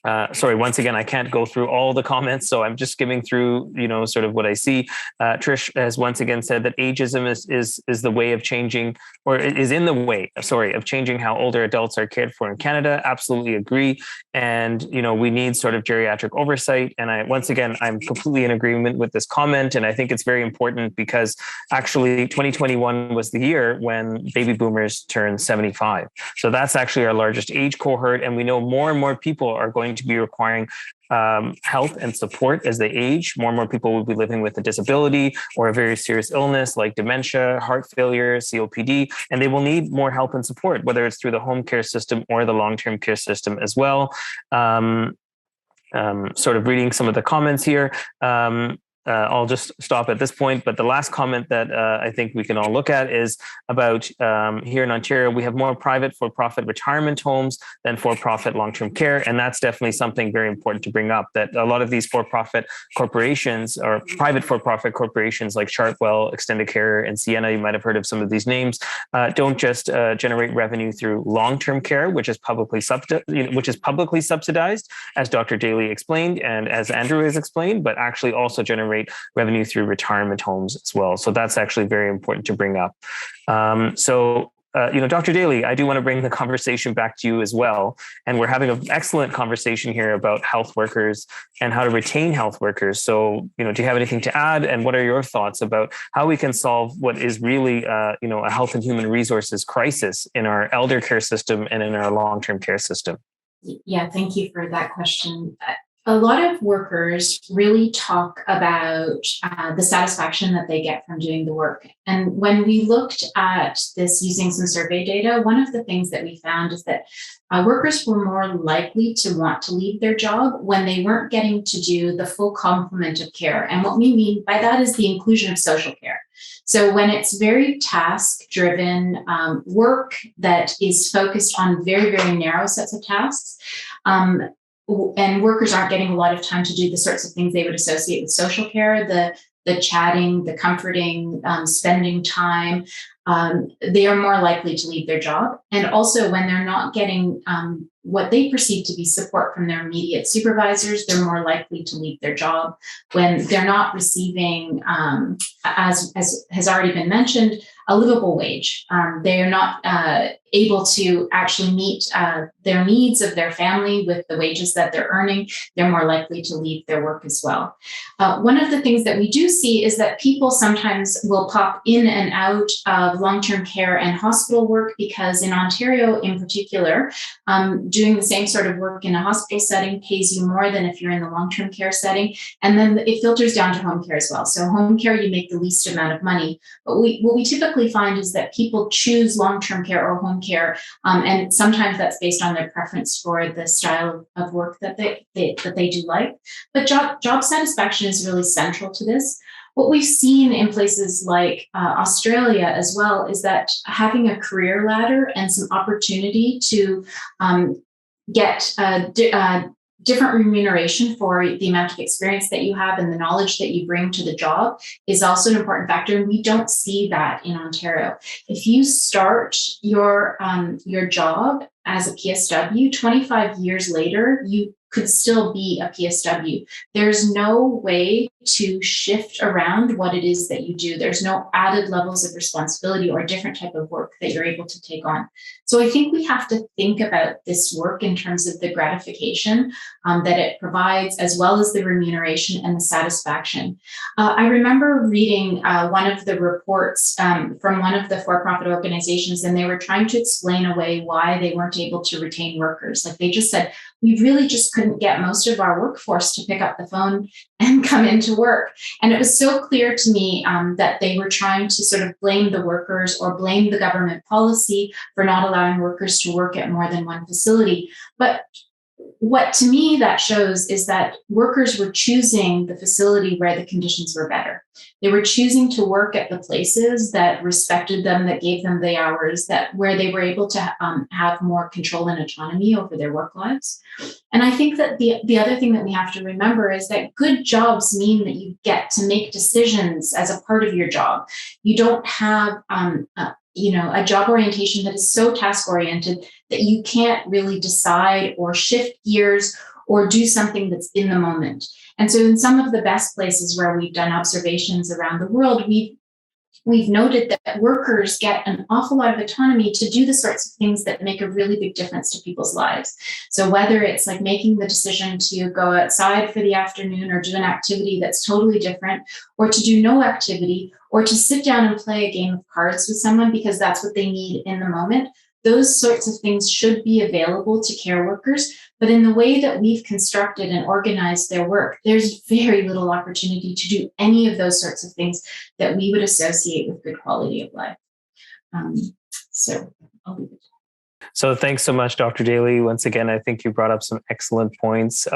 Once again, I can't go through all the comments, so I'm just skimming through, sort of what I see. Trish has once again said that ageism is the way of changing, or is in the way, of changing how older adults are cared for in Canada. Absolutely agree. And, we need sort of geriatric oversight. And I'm completely in agreement with this comment. And I think it's very important because actually 2021 was the year when baby boomers turned 75. So that's actually our largest age cohort. And we know more and more people are going to be requiring health and support as they age. More and more people will be living with a disability or a very serious illness like dementia, heart failure, COPD, and they will need more help and support, whether it's through the home care system or the long-term care system as well. Sort of reading some of the comments here. I'll just stop at this point. But the last comment that I think we can all look at is about here in Ontario, we have more private for-profit retirement homes than for-profit long-term care. And that's definitely something very important to bring up, that a lot of these for-profit corporations or private for-profit corporations like Chartwell, Extendicare, and Sienna, you might have heard of some of these names, don't just generate revenue through long-term care, which is publicly subsidized, as Dr. Daly explained and as Andrew has explained, but actually also generate revenue through retirement homes as well. So that's actually very important to bring up. Dr. Daly, I do want to bring the conversation back to you as well. And we're having an excellent conversation here about health workers and how to retain health workers. So, do you have anything to add? And what are your thoughts about how we can solve what is really, a health and human resources crisis in our elder care system and in our long-term care system? Yeah, thank you for that question. A lot of workers really talk about the satisfaction that they get from doing the work. And when we looked at this using some survey data, one of the things that we found is that workers were more likely to want to leave their job when they weren't getting to do the full complement of care. And what we mean by that is the inclusion of social care. So when it's very task-driven work that is focused on very, very narrow sets of tasks, and workers aren't getting a lot of time to do the sorts of things they would associate with social care, the chatting, the comforting, spending time, they are more likely to leave their job. And also when they're not getting what they perceive to be support from their immediate supervisors, they're more likely to leave their job. When they're not receiving, as has already been mentioned, a livable wage. They are not able to actually meet their needs of their family with the wages that they're earning. They're more likely to leave their work as well. One of the things that we do see is that people sometimes will pop in and out of long-term care and hospital work, because in Ontario in particular, doing the same sort of work in a hospital setting pays you more than if you're in the long-term care setting. And then it filters down to home care as well. So home care, you make the least amount of money. But what we typically find is that people choose long-term care or home care. And sometimes that's based on their preference for the style of work that they do like. But job satisfaction is really central to this. What we've seen in places like Australia as well is that having a career ladder and some opportunity to get different remuneration for the amount of experience that you have and the knowledge that you bring to the job is also an important factor. And we don't see that in Ontario. If you start your job as a PSW, 25 years later, you could still be a PSW. There's no way to shift around what it is that you do. There's no added levels of responsibility or different type of work that you're able to take on. So I think we have to think about this work in terms of the gratification that it provides, as well as the remuneration and the satisfaction. I remember reading one of the reports from one of the for-profit organizations, and they were trying to explain away why they weren't able to retain workers. Like they just said, we really just couldn't get most of our workforce to pick up the phone and come into work. And it was so clear to me that they were trying to sort of blame the workers or blame the government policy for not allowing workers to work at more than one facility. But what to me that shows is that workers were choosing the facility where the conditions were better. They were choosing to work at the places that respected them, that gave them the hours, that where they were able to have more control and autonomy over their work lives. And I think that the other thing that we have to remember is that good jobs mean that you get to make decisions as a part of your job. You don't have a job orientation that is so task oriented that you can't really decide or shift gears or do something that's in the moment. And so in some of the best places where we've done observations around the world, we've noted that workers get an awful lot of autonomy to do the sorts of things that make a really big difference to people's lives. So whether it's like making the decision to go outside for the afternoon or do an activity that's totally different, or to do no activity, or to sit down and play a game of cards with someone because that's what they need in the moment, those sorts of things should be available to care workers. But in the way that we've constructed and organized their work, there's very little opportunity to do any of those sorts of things that we would associate with good quality of life. So I'll leave it. So thanks so much, Dr. Daly. Once again, I think you brought up some excellent points.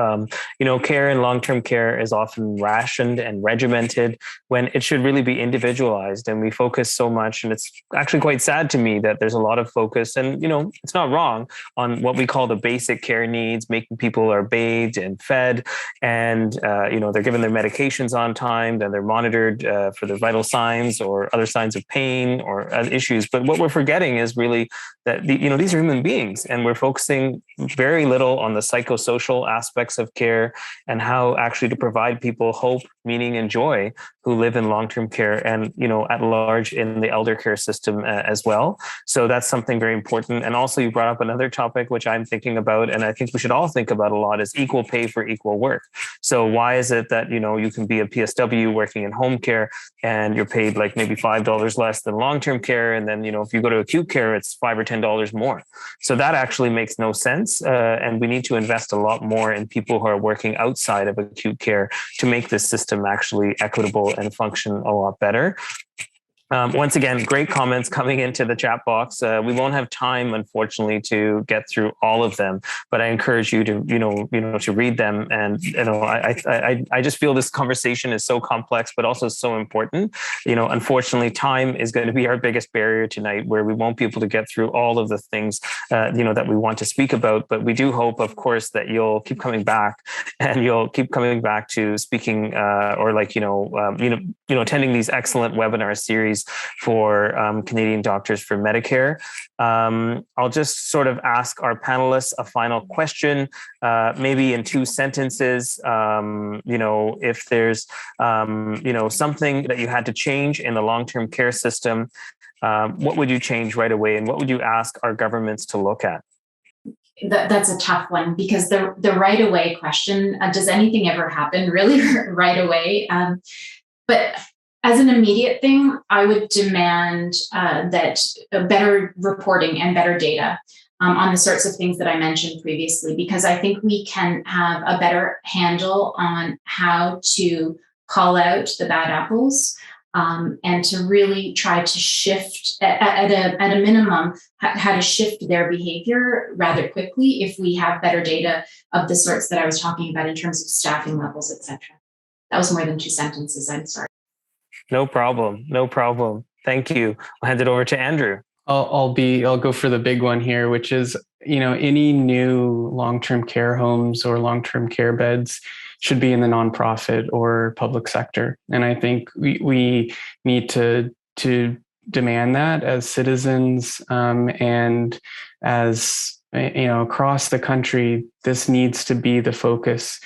Care in long-term care is often rationed and regimented when it should really be individualized. And we focus so much, and it's actually quite sad to me that there's a lot of focus, and, it's not wrong, on what we call the basic care needs, making people are bathed and fed, and, they're given their medications on time, then they're monitored for their vital signs or other signs of pain or issues. But what we're forgetting is really that, these are human beings, and we're focusing very little on the psychosocial aspects of care and how actually to provide people hope, meaning, and joy who live in long-term care and, at large in the elder care system as well. So that's something very important. And also you brought up another topic, which I'm thinking about, and I think we should all think about a lot, is equal pay for equal work. So why is it that, you can be a PSW working in home care and you're paid like maybe $5 less than long-term care. And then, if you go to acute care, it's $5 or $10 more. So that actually makes no sense. And we need to invest a lot more in people who are working outside of acute care to make this system actually equitable and function a lot better. Once again, great comments coming into the chat box. We won't have time, unfortunately, to get through all of them, but I encourage you to, to read them. And I just feel this conversation is so complex, but also so important. Unfortunately, time is going to be our biggest barrier tonight, where we won't be able to get through all of the things, that we want to speak about. But we do hope, of course, that you'll keep coming back, and you'll keep coming back to speaking, attending these excellent webinar series for Canadian Doctors for Medicare. I'll just sort of ask our panelists a final question, maybe in 2 sentences. If there's, something that you had to change in the long-term care system, what would you change right away? And what would you ask our governments to look at? That's a tough one, because the right away question, does anything ever happen really right away? But as an immediate thing, I would demand that better reporting and better data on the sorts of things that I mentioned previously, because I think we can have a better handle on how to call out the bad apples, and to really try to shift at a minimum, how to shift their behavior rather quickly if we have better data of the sorts that I was talking about in terms of staffing levels, et cetera. That was more than 2 sentences. I'm sorry. No problem. Thank you. I'll hand it over to Andrew. I'll go for the big one here, which is, any new long-term care homes or long-term care beds should be in the nonprofit or public sector. And I think we need to demand that as citizens, and as, across the country, this needs to be the focus.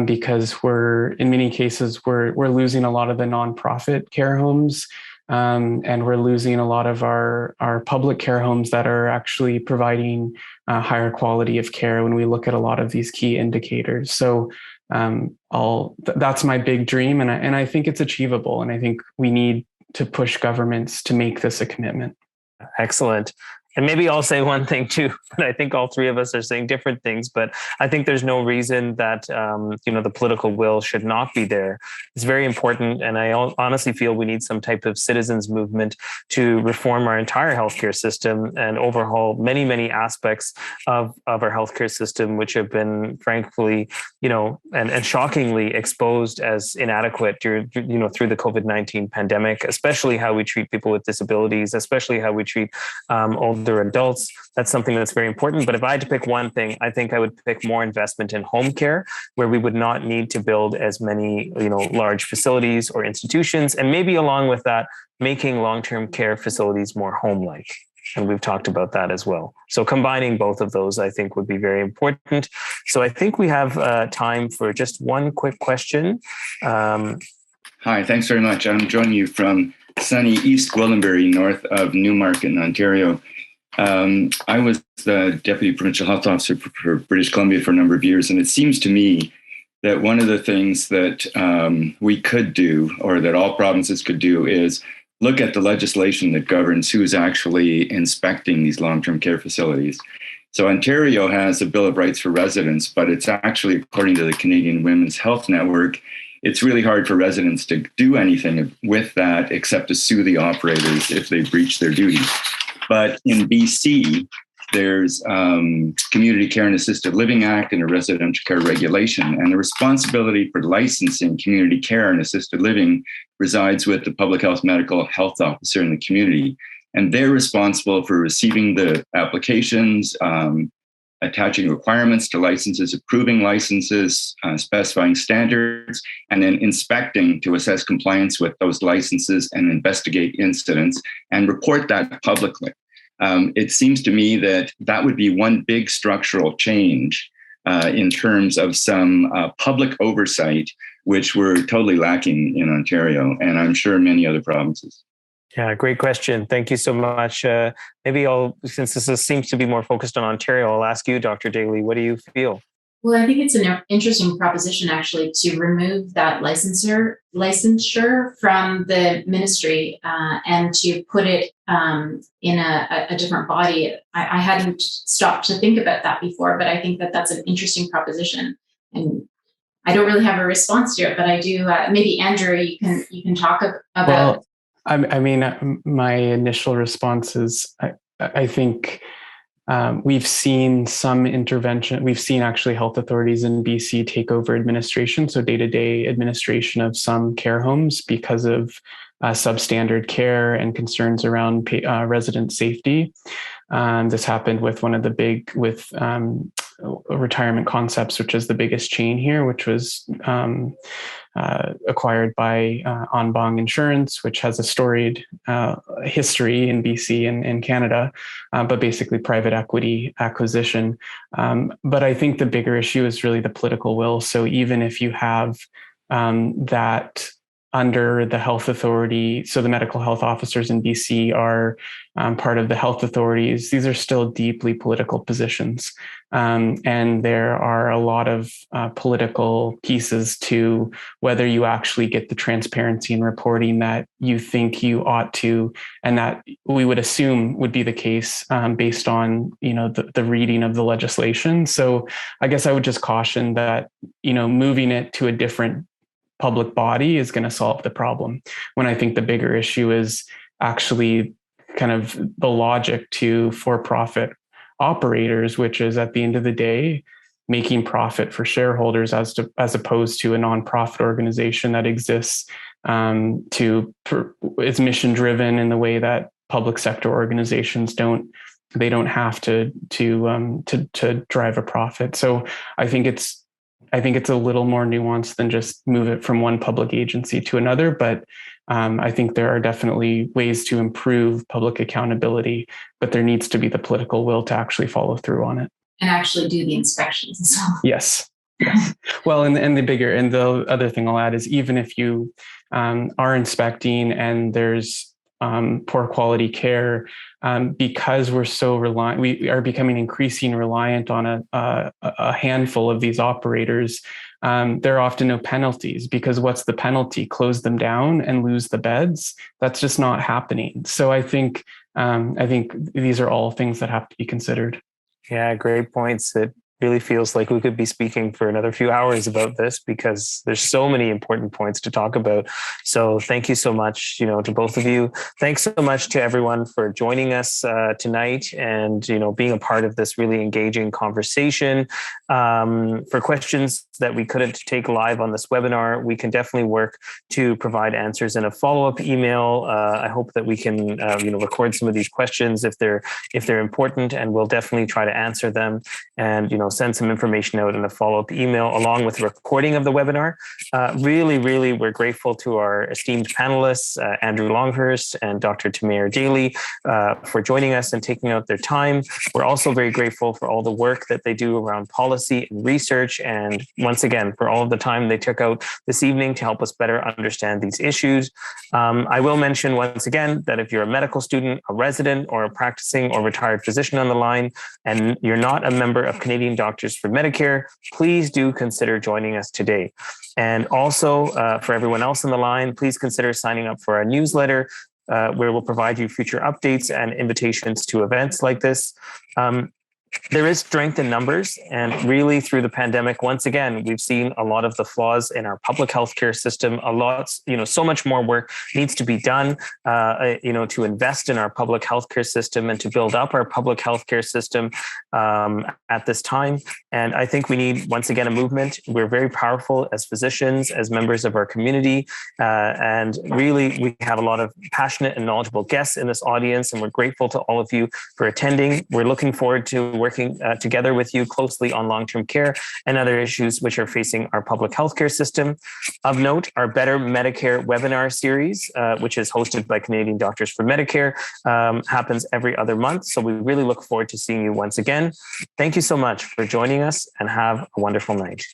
Because in many cases, we're losing a lot of the nonprofit care homes, and we're losing a lot of our public care homes that are actually providing higher quality of care when we look at a lot of these key indicators. So that's my big dream, and I think it's achievable, and I think we need to push governments to make this a commitment. Excellent. And maybe I'll say one thing too, but I think all 3 of us are saying different things, but I think there's no reason that, the political will should not be there. It's very important. And I honestly feel we need some type of citizens movement to reform our entire healthcare system and overhaul many, many aspects of our healthcare system, which have been frankly, and shockingly exposed as inadequate through the COVID-19 pandemic, especially how we treat people with disabilities, especially how we treat older adults. That's something that's very important. But if I had to pick one thing, I think I would pick more investment in home care, where we would not need to build as many, large facilities or institutions. And maybe along with that, making long-term care facilities more home-like. And we've talked about that as well. So combining both of those, I think, would be very important. So I think we have time for just one quick question. Hi, thanks very much. I'm joining you from sunny East Gwillimbury, north of Newmarket in Ontario. I was the Deputy Provincial Health Officer for British Columbia for a number of years, and it seems to me that one of the things that we could do, or that all provinces could do, is look at the legislation that governs who's actually inspecting these long-term care facilities. So Ontario has a Bill of Rights for residents, but it's actually, according to the Canadian Women's Health Network, it's really hard for residents to do anything with that except to sue the operators if they breach their duties. But in BC, there's Community Care and Assisted Living Act and a Residential Care Regulation, and the responsibility for licensing community care and assisted living resides with the Public Health Medical Health Officer in the community. And they're responsible for receiving the applications, attaching requirements to licenses, approving licenses, specifying standards, and then inspecting to assess compliance with those licenses and investigate incidents and report that publicly. It seems to me that that would be one big structural change in terms of some public oversight, which we're totally lacking in Ontario, and I'm sure many other provinces. Yeah, great question. Thank you so much. Maybe since this seems to be more focused on Ontario, I'll ask you, Dr. Daly, what do you feel? Well, I think it's an interesting proposition, actually, to remove that licensure from the ministry and to put it in a different body. I hadn't stopped to think about that before, but I think that that's an interesting proposition. And I don't really have a response to it, but I do. Maybe Andrew, you can talk about. Well, I mean, my initial response is I think we've seen some intervention. We've seen actually health authorities in BC take over administration, so day-to-day administration of some care homes because of substandard care and concerns around resident safety. This happened with one of the big, with Retirement Concepts, which is the biggest chain here, which was acquired by Anbang Insurance, which has a storied history in BC and Canada, but basically private equity acquisition. But I think the bigger issue is really the political will. So even if you have that under the health authority, so the medical health officers in BC are part of the health authorities, these are still deeply political positions. And there are a lot of political pieces to whether you actually get the transparency and reporting that you think you ought to, and that we would assume would be the case based on, the reading of the legislation. So I guess I would just caution that, moving it to a different public body is going to solve the problem, when I think the bigger issue is actually kind of the logic to for-profit operators, which is at the end of the day, making profit for shareholders as opposed to a nonprofit organization that exists is mission driven in the way that public sector organizations don't have to drive a profit. So I think it's a little more nuanced than just move it from one public agency to another, but I think there are definitely ways to improve public accountability, but there needs to be the political will to actually follow through on it. And actually do the inspections as well. Yes. Well, and the other thing I'll add is, even if you are inspecting and there's poor quality care, because we're so reliant, we are becoming increasingly reliant on a handful of these operators. There are often no penalties, because what's the penalty? Close them down and lose the beds? That's just not happening. So I think these are all things that have to be considered. Yeah, great points. It really feels like we could be speaking for another few hours about this, because there's so many important points to talk about. So thank you so much, to both of you. Thanks so much to everyone for joining us tonight and, being a part of this really engaging conversation. For questions that we couldn't take live on this webinar, we can definitely work to provide answers in a follow-up email. I hope that we can, record some of these questions if they're important, and we'll definitely try to answer them and, send some information out in a follow-up email along with a recording of the webinar. Really, we're grateful to our esteemed panelists, Andrew Longhurst and Dr. Tamara Daly, for joining us and taking out their time. We're also very grateful for all the work that they do around policy and research, and once again, for all of the time they took out this evening to help us better understand these issues. I will mention once again that if you're a medical student, a resident, or a practicing or retired physician on the line, and you're not a member of Canadian Doctors for Medicare, please do consider joining us today. And also for everyone else on the line, please consider signing up for our newsletter, where we'll provide you future updates and invitations to events like this. There is strength in numbers, and really through the pandemic, once again, we've seen a lot of the flaws in our public healthcare system. So much more work needs to be done, to invest in our public healthcare system and to build up our public healthcare system at this time. And I think we need, once again, a movement. We're very powerful as physicians, as members of our community, and really we have a lot of passionate and knowledgeable guests in this audience, and we're grateful to all of you for attending. We're looking forward to working together with you closely on long-term care and other issues which are facing our public healthcare system. Of note, our Better Medicare webinar series, which is hosted by Canadian Doctors for Medicare, happens every other month. So we really look forward to seeing you once again. Thank you so much for joining us, and have a wonderful night.